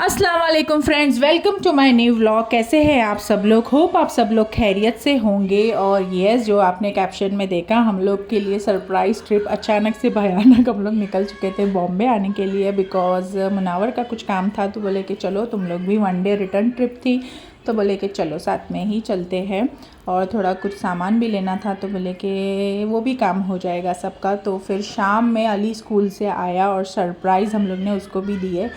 अस्सलाम वालेकुम friends, welcome to my new vlog. कैसे हैं आप सब लोग? होप आप सब लोग खैरियत से होंगे। और यस, जो आपने कैप्शन में देखा, हम लोग के लिए सरप्राइज़ ट्रिप अचानक से भयानक हम लोग निकल चुके थे बॉम्बे आने के लिए, बिकॉज़ मुनावर का कुछ काम था। तो बोले कि चलो, तुम लोग भी, वन डे रिटर्न ट्रिप थी तो बोले कि चलो साथ में ही चलते हैं। और थोड़ा कुछ सामान भी लेना था तो बोले कि वो भी काम हो जाएगा सबका। तो फिर शाम में अली स्कूल से आया और सरप्राइज़ हम लोग ने उसको भी दिए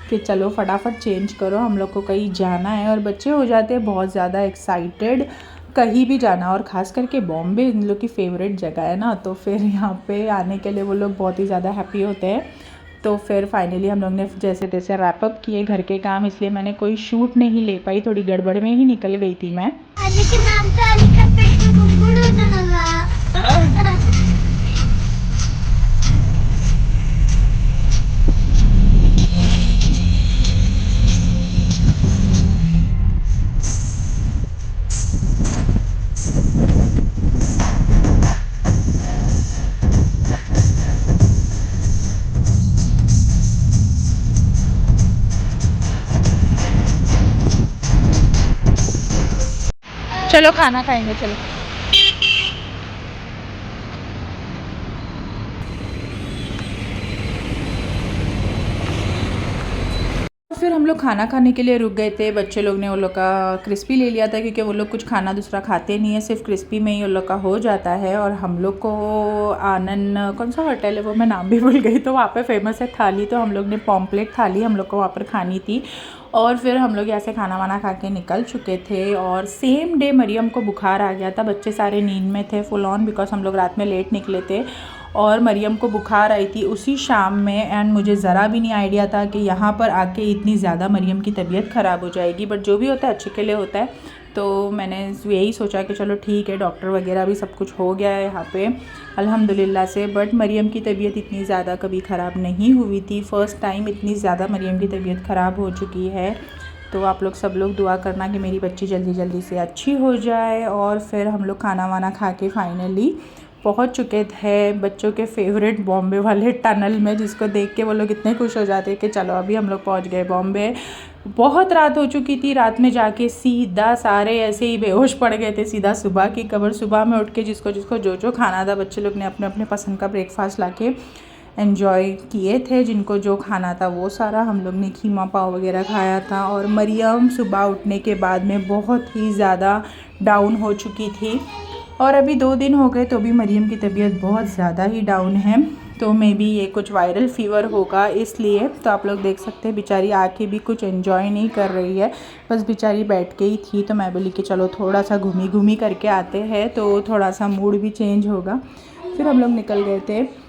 कि चलो फटाफट चेंज करो, हम लोग को कहीं जाना है। और बच्चे हो जाते हैं बहुत ज़्यादा एक्साइटेड कहीं भी जाना, और ख़ास करके बॉम्बे इन लोग की फ़ेवरेट जगह है ना। तो फिर यहाँ पे आने के लिए वो लोग बहुत ही ज़्यादा हैप्पी होते हैं। तो फिर फाइनली हम लोग ने जैसे तैसे रैप अप किए घर के काम, इसलिए मैंने कोई शूट नहीं ले पाई, थोड़ी गड़बड़ में ही निकल गई थी मैं। चलो खाना खाएंगे, चलो। फिर हम लोग खाना खाने के लिए रुक गए थे। बच्चे लोग ने वो लोग का क्रिस्पी ले लिया था, क्योंकि वो लोग कुछ खाना दूसरा खाते नहीं है, सिर्फ क्रिस्पी में ही वो लोग का हो जाता है। और हम लोग को आनंद, कौन सा होटल है वो, मैं नाम भी भूल गई, तो वहाँ पे फेमस है थाली। तो हम लोग ने पॉम्पलेट थाली हम लोग को वहाँ पर खानी थी। और फिर हम लोग यहाँ से खाना वाना खा के निकल चुके थे। और सेम डे मरियम को बुखार आ गया था। बच्चे सारे नींद में थे फुल ऑन, बिकॉज हम लोग रात में लेट निकले थे। और मरियम को बुखार आई थी उसी शाम में। एंड मुझे ज़रा भी नहीं आइडिया था कि यहाँ पर आके इतनी ज़्यादा मरियम की तबीयत ख़राब हो जाएगी। बट जो भी होता है अच्छे के लिए होता है। तो मैंने यही सोचा कि चलो ठीक है, डॉक्टर वगैरह भी सब कुछ हो गया है यहाँ पे अल्हम्दुलिल्लाह से। बट मरियम की तबीयत इतनी ज़्यादा कभी ख़राब नहीं हुई थी। फ़र्स्ट टाइम इतनी ज़्यादा मरियम की तबीयत ख़राब हो चुकी है। तो आप लोग सब लोग दुआ करना कि मेरी बच्ची जल्दी जल्दी से अच्छी हो जाए। और फिर हम लोग खाना वाना खा के फाइनली पहुंच चुके थे बच्चों के फेवरेट बॉम्बे वाले टनल में, जिसको देख के वो लोग इतने खुश हो जाते कि चलो अभी हम लोग पहुंच गए बॉम्बे। बहुत रात हो चुकी थी। रात में जाके सीधा सारे ऐसे ही बेहोश पड़ गए थे, सीधा सुबह की खबर। सुबह में उठ के जिसको जिसको जो जो खाना था, बच्चे लोग ने अपने अपने पसंद का ब्रेकफास्ट ला के एन्जॉय किए थे। जिनको जो खाना था वो सारा, हम लोग ने कीमा पाव वगैरह खाया था। और मरियम सुबह उठने के बाद में बहुत ही ज़्यादा डाउन हो चुकी थी। और अभी 2 दिन हो गए तो भी मरियम की तबीयत बहुत ज़्यादा ही डाउन है। तो मे बी ये कुछ वायरल फ़ीवर होगा इसलिए। तो आप लोग देख सकते हैं बेचारी आके भी कुछ एंजॉय नहीं कर रही है, बस बेचारी बैठ के ही थी। तो मैं बोली कि चलो थोड़ा सा घूमी घूमी करके आते हैं, तो थोड़ा सा मूड भी चेंज होगा। फिर हम लोग निकल गए थे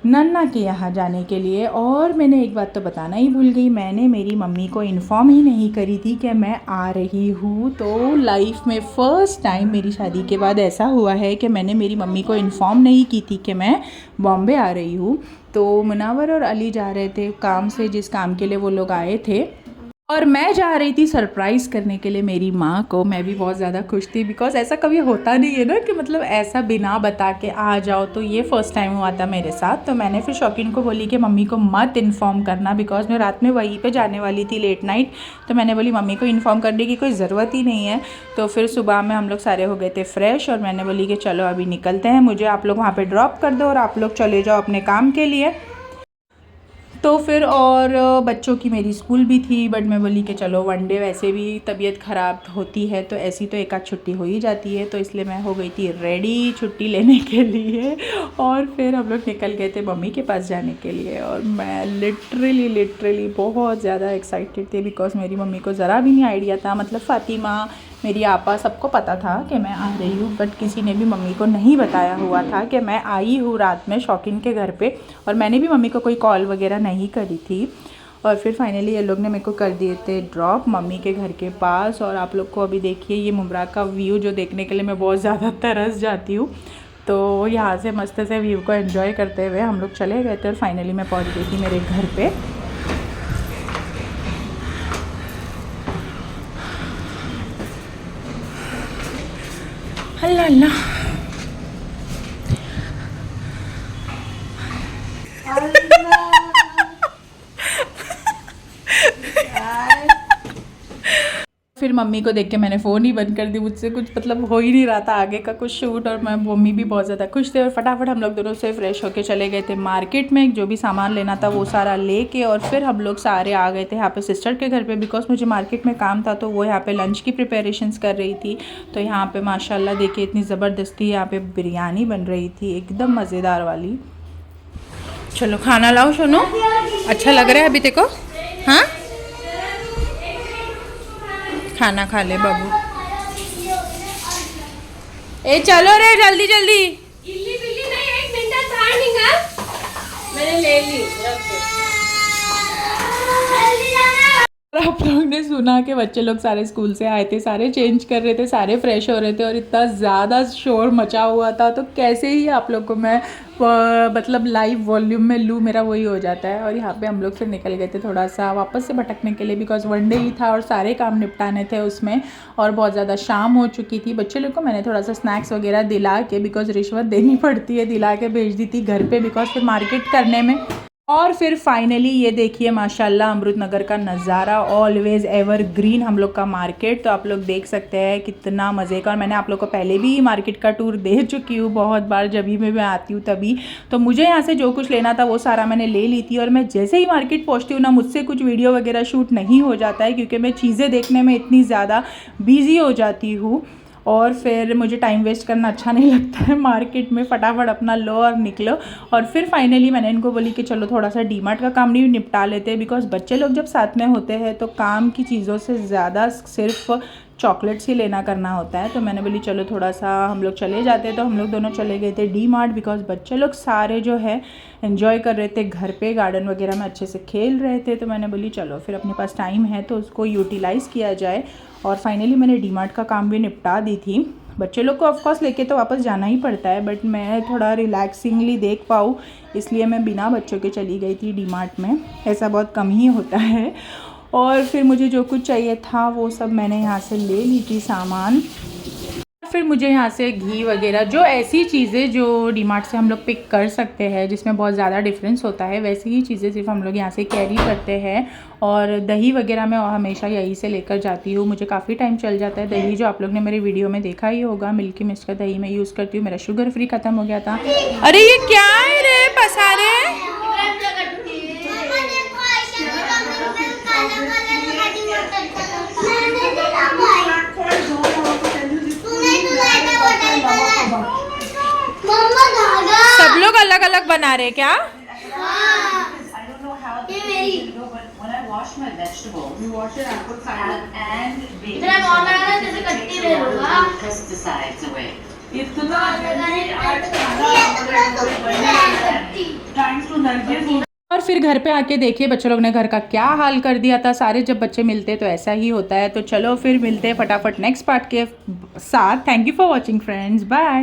नन्ना के यहाँ जाने के लिए। और मैंने एक बात तो बताना ही भूल गई, मैंने मेरी मम्मी को इन्फॉर्म ही नहीं करी थी कि मैं आ रही हूँ। तो लाइफ में फ़र्स्ट टाइम मेरी शादी के बाद ऐसा हुआ है कि मैंने मेरी मम्मी को इन्फॉर्म नहीं की थी कि मैं बॉम्बे आ रही हूँ। तो मुनावर और अली जा रहे थे काम से, जिस काम के लिए वो लोग आए थे। और मैं जा रही थी सरप्राइज़ करने के लिए मेरी माँ को। मैं भी बहुत ज़्यादा खुश थी, बिकॉज़ ऐसा कभी होता नहीं है ना कि मतलब ऐसा बिना बता के आ जाओ। तो ये फ़र्स्ट टाइम हुआ था मेरे साथ। तो मैंने फिर शौकीन को बोली कि मम्मी को मत इन्फॉर्म करना, बिकॉज़ मैं रात में वहीं पे जाने वाली थी लेट नाइट। तो मैंने बोली मम्मी को इन्फॉर्म करने की कोई ज़रूरत ही नहीं है। तो फिर सुबह में हम लोग सारे हो गए थे फ्रेश, और मैंने बोली कि चलो अभी निकलते हैं, मुझे आप लोग वहाँ पर ड्रॉप कर दो और आप लोग चले जाओ अपने काम के लिए। तो फिर और बच्चों की मेरी स्कूल भी थी, बट मैं बोली कि चलो वन डे वैसे भी तबीयत ख़राब होती है तो ऐसी तो एक आध छुट्टी हो ही जाती है। तो इसलिए मैं हो गई थी रेडी छुट्टी लेने के लिए। और फिर हम लोग निकल गए थे मम्मी के पास जाने के लिए। और मैं लिटरली बहुत ज़्यादा एक्साइटेड थी, बिकॉज़ मेरी मम्मी को ज़रा भी नहीं आइडिया था। मतलब फ़ातिमा, मेरी आपा, सबको पता था कि मैं आ रही हूँ, बट किसी ने भी मम्मी को नहीं बताया हुआ था कि मैं आई हूँ रात में शौकीन के घर पे। और मैंने भी मम्मी को कोई कॉल वगैरह नहीं करी थी। और फिर फाइनली ये लोग ने मेरे को कर दिए थे ड्रॉप मम्मी के घर के पास। और आप लोग को अभी देखिए ये मुब्रा का व्यू, जो देखने के लिए मैं बहुत ज़्यादा तरस जाती हूँ। तो यहाँ से मस्त से व्यू को एंजॉय करते हुए हम लोग चले गए थे। और फाइनली मैं पहुँच गई थी मेरे घर पे। अल्लाह अल्लाह, मम्मी को देख के मैंने फ़ोन ही बंद कर दी, मुझसे कुछ मतलब हो ही नहीं रहा था आगे का कुछ शूट, और मैं मम्मी भी बहुत ज़्यादा खुश थे। और फटाफट हम लोग दोनों से फ्रेश होके चले गए थे मार्केट में, जो भी सामान लेना था वो सारा लेके, और फिर हम लोग सारे आ गए थे यहाँ पे सिस्टर के घर पे, बिकॉज मुझे मार्केट में काम था, तो वो यहाँ पे लंच की प्रिपरेशंस कर रही थी। तो यहाँ पे माशाल्लाह देखिए इतनी ज़बरदस्ती यहाँ पे बिरयानी बन रही थी, एकदम मज़ेदार वाली। चलो खाना लाओ सोनू, अच्छा लग रहा है अभी देखो। हाँ खाना खा ले बाबू। ए चलो रे जल्दी जल्दी। इल्ली बिल्ली नहीं, एक मिनट बाहर निकाल। मैंने ले ली, आप लोग ने सुना कि बच्चे लोग सारे स्कूल से आए थे, सारे चेंज कर रहे थे, सारे फ्रेश हो रहे थे, और इतना ज़्यादा शोर मचा हुआ था, तो कैसे ही आप लोग को मैं मतलब लाइव वॉल्यूम में लूँ, मेरा वही हो जाता है। और यहाँ पे हम लोग फिर निकल गए थे थोड़ा सा वापस से भटकने के लिए, बिकॉज वन डे ही था और सारे काम निपटाने थे उसमें, और बहुत ज़्यादा शाम हो चुकी थी। बच्चे लोग को मैंने थोड़ा सा स्नैक्स वगैरह दिला के, बिकॉज रिश्वत देनी पड़ती है, दिला के भेज दी थी घर पर, बिकॉज फिर मार्केट करने में। और फिर फाइनली ये देखिए माशाल्लाह अमृतनगर का नज़ारा, ऑलवेज़ एवर ग्रीन हम लोग का मार्केट। तो आप लोग देख सकते हैं कितना मज़े का, और मैंने आप लोग को पहले भी मार्केट का टूर दे चुकी हूँ बहुत बार, जब भी मैं आती हूँ तभी। तो मुझे यहाँ से जो कुछ लेना था वो सारा मैंने ले ली थी, और मैं जैसे ही मार्केट पहुँचती हूँ ना, मुझसे कुछ वीडियो वगैरह शूट नहीं हो जाता है, क्योंकि मैं चीज़ें देखने में इतनी ज़्यादा बिज़ी हो जाती हूँ, और फिर मुझे टाइम वेस्ट करना अच्छा नहीं लगता है मार्केट में। फटाफट अपना लो और निकलो। और फिर फाइनली मैंने इनको बोली कि चलो थोड़ा सा डीमार्ट का काम नहीं निपटा लेते, बिकॉज बच्चे लोग जब साथ में होते हैं तो काम की चीज़ों से ज़्यादा सिर्फ चॉकलेट्स ही लेना करना होता है। तो मैंने बोली चलो थोड़ा सा हम लोग चले जाते हैं, तो हम लोग दोनों चले गए थे डीमार्ट, बिकॉज बच्चे लोग सारे जो है एंजॉय कर रहे थे घर पे, गार्डन वगैरह में अच्छे से खेल रहे थे। तो मैंने बोली चलो फिर अपने पास टाइम है तो उसको यूटिलाइज़ किया जाए। और फाइनली मैंने डीमार्ट का काम भी निपटा दी थी। बच्चे लोग को ऑफकोर्स लेके तो वापस जाना ही पड़ता है, बट मैं थोड़ा रिलैक्सिंगली देख पाऊँ इसलिए मैं बिना बच्चों के चली गई थी डीमार्ट में, ऐसा बहुत कम ही होता है। और फिर मुझे जो कुछ चाहिए था वो सब मैंने यहाँ से ले ली थी सामान। फिर मुझे यहाँ से घी वगैरह, जो ऐसी चीज़ें जो डीमार्ट से हम लोग पिक कर सकते हैं जिसमें बहुत ज़्यादा डिफरेंस होता है, वैसी ही चीज़ें सिर्फ हम लोग यहाँ से कैरी करते हैं। और दही वगैरह मैं हमेशा यहीं से लेकर जाती हूँ, मुझे काफ़ी टाइम चल जाता है। दही जो आप लोग ने मेरे वीडियो में देखा ही होगा, मिल्की मिस्ट का दही मैं यूज़ करती हूँ, मेरा शुगर फ्री ख़त्म हो गया था। अरे ये क्या है रे पसारे? सब लोग अलग अलग बना रहे क्या? और फिर घर पे आके देखिए बच्चों लोग ने घर का क्या हाल कर दिया था। सारे जब बच्चे मिलते तो ऐसा ही होता है। तो चलो फिर मिलते हैं फटाफट नेक्स्ट पार्ट के साथ। Thank you for watching friends, bye.